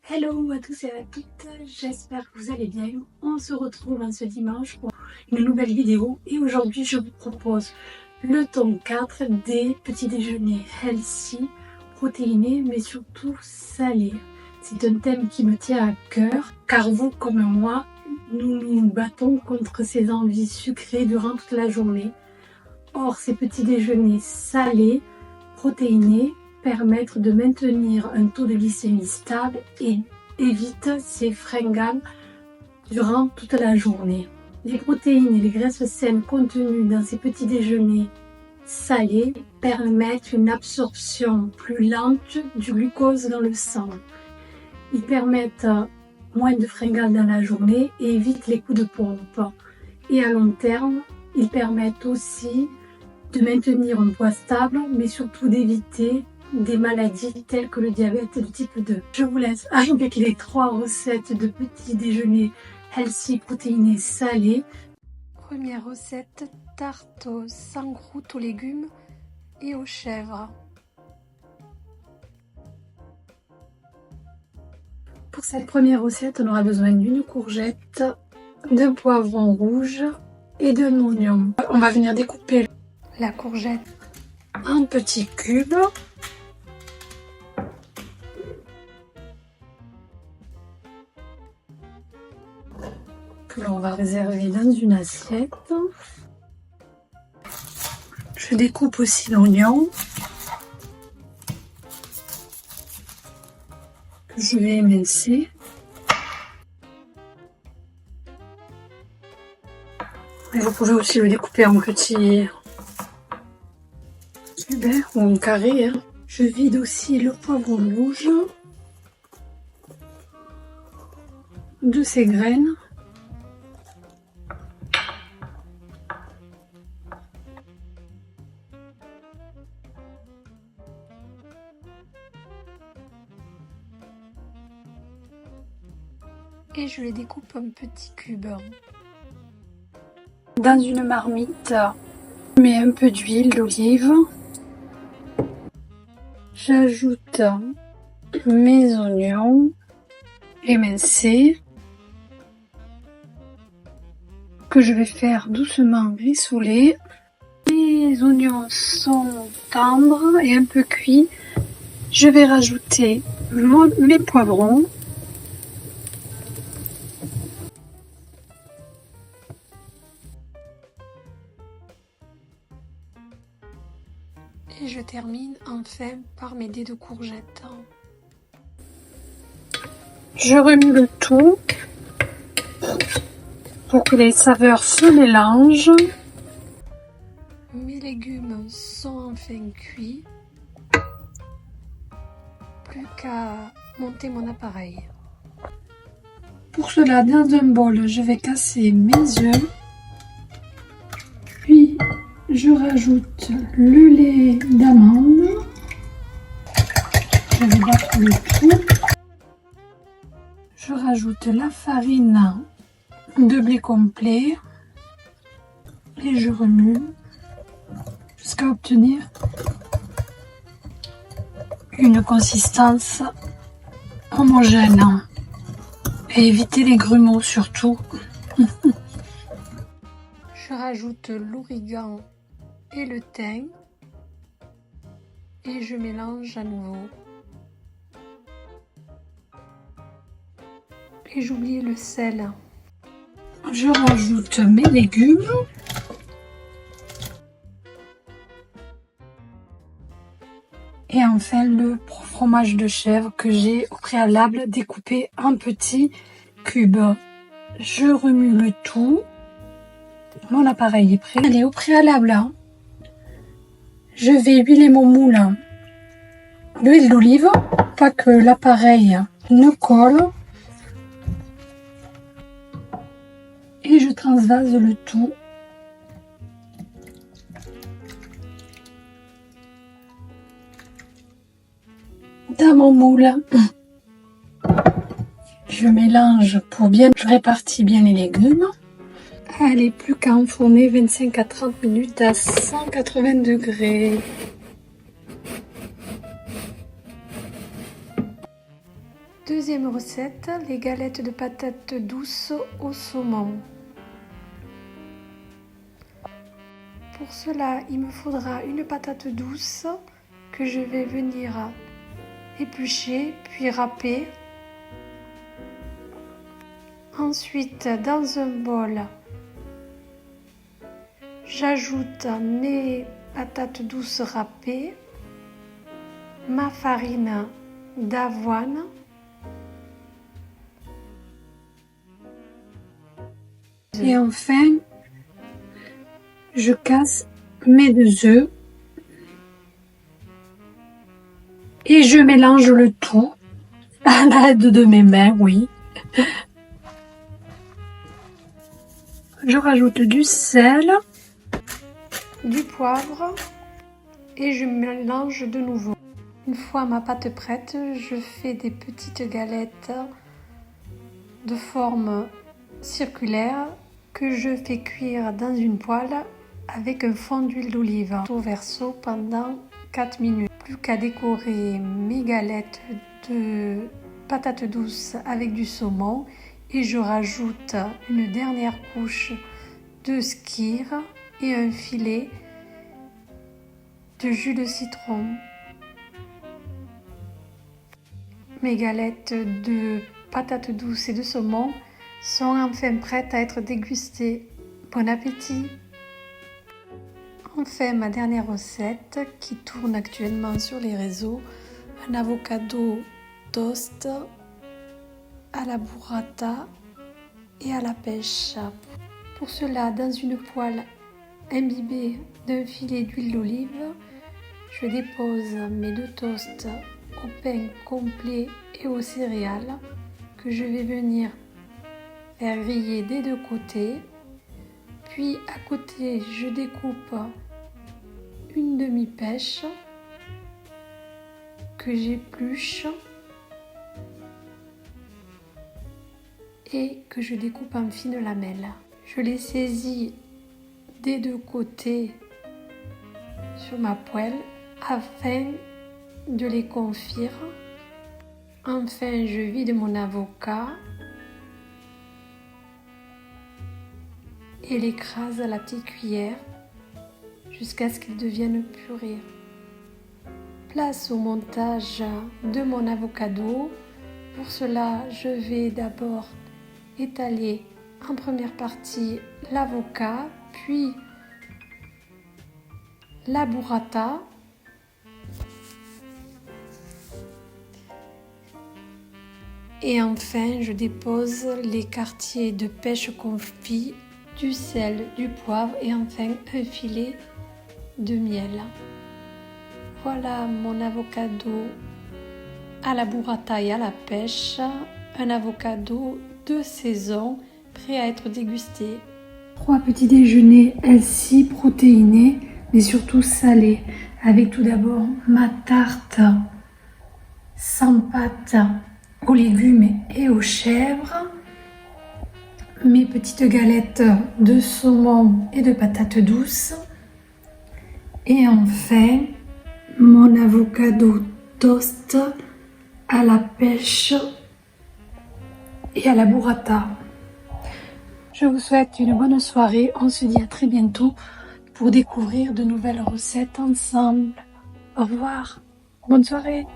Hello à tous et à toutes, j'espère que vous allez bien. On se retrouve ce dimanche pour une nouvelle vidéo et aujourd'hui je vous propose le tome 4 des petits déjeuners healthy, protéinés mais surtout salés. C'est un thème qui me tient à cœur car vous comme moi, nous nous battons contre ces envies sucrées durant toute la journée. Or ces petits déjeuners salés, protéinés, permettre de maintenir un taux de glycémie stable et évite ces fringales durant toute la journée. Les protéines et les graisses saines contenues dans ces petits déjeuners salés permettent une absorption plus lente du glucose dans le sang. Ils permettent moins de fringales dans la journée et évitent les coups de pompe. Et à long terme, ils permettent aussi de maintenir un poids stable, mais surtout d'éviter des maladies telles que le diabète de type 2. Je vous laisse avec les 3 recettes de petits déjeuners healthy, protéinés, salés. Première recette, tarte sans croûte aux légumes et aux chèvres. Pour cette première recette, on aura besoin d'une courgette, d'un poivron rouge et d'un oignon. On va venir découper la courgette en petits cubes. Que l'on va réserver dans une assiette. Je découpe aussi l'oignon que je vais émincer. Et vous pouvez aussi le découper en petits cubes ou en carré. Je vide aussi le poivron rouge de ses graines. Et je les découpe en petits cubes. Dans une marmite, je mets un peu d'huile d'olive. J'ajoute mes oignons émincés que je vais faire doucement rissoler. Les oignons sont tendres et un peu cuits. Je vais rajouter mes poivrons. Et je termine enfin par mes dés de courgettes. Je remue le tout pour que les saveurs se mélangent. Mes légumes sont enfin cuits. Plus qu'à monter mon appareil. Pour cela, dans un bol, je vais casser mes œufs. Puis, je rajoute le lait d'amande. Je vais battre le tout. Je rajoute la farine de blé complet. Et je remue jusqu'à obtenir une consistance homogène. Et éviter les grumeaux surtout. Je rajoute l'origan et le thym et je mélange à nouveau. Et j'oublie le sel. Je rajoute mes légumes. Et enfin le fromage de chèvre que j'ai au préalable découpé en petits cubes. Je remue le tout. Mon appareil est prêt. Allez, au préalable, je vais huiler mon moule d'huile d'olive, pas que l'appareil ne colle. Et je transvase le tout. Dans mon moule. Je mélange pour bien, je répartis bien les légumes. Allez, plus qu'à enfourner 25 à 30 minutes à 180 degrés. Deuxième recette, les galettes de patates douces au saumon. Pour cela, il me faudra une patate douce que je vais venir éplucher puis râper. Ensuite, dans un bol, j'ajoute mes patates douces râpées, ma farine d'avoine, et enfin, je casse mes 2 œufs et je mélange le tout à l'aide de mes mains, oui. Je rajoute du sel, du poivre et je mélange de nouveau. Une fois ma pâte prête, je fais des petites galettes de forme circulaire que je fais cuire dans une poêle avec un fond d'huile d'olive au verso pendant 4 minutes. Plus qu'à décorer mes galettes de patates douces avec du saumon et je rajoute une dernière couche de skyr et un filet de jus de citron. Mes galettes de patates douces et de saumon sont enfin prêtes à être dégustées. Bon appétit! Enfin, ma dernière recette qui tourne actuellement sur les réseaux, un avocado toast à la burrata et à la pêche. Pour cela, dans une poêle imbibée d'un filet d'huile d'olive, je dépose mes 2 toasts au pain complet et aux céréales que je vais venir faire griller des 2 côtés. Puis à côté, je découpe une demi-pêche que j'épluche et que je découpe en fines lamelles. Je les saisis des 2 côtés sur ma poêle afin de les confire. Enfin, je vide mon avocat et l'écrase à la petite cuillère jusqu'à ce qu'il devienne purée. Place au montage de mon avocado. Pour cela, je vais d'abord étaler en première partie l'avocat, puis la burrata, et enfin je dépose les quartiers de pêche confit, du sel, du poivre et enfin un filet de miel. Voilà mon avocado à la burrata et à la pêche, un avocado de saison prêt à être dégusté. 3 petits déjeuners healthy, protéinés, mais surtout salés, avec tout d'abord ma tarte sans pâte aux légumes et aux chèvres, mes petites galettes de saumon et de patates douces, et enfin mon avocado toast à la pêche et à la burrata. Je vous souhaite une bonne soirée. On se dit à très bientôt pour découvrir de nouvelles recettes ensemble. Au revoir. Bonne soirée.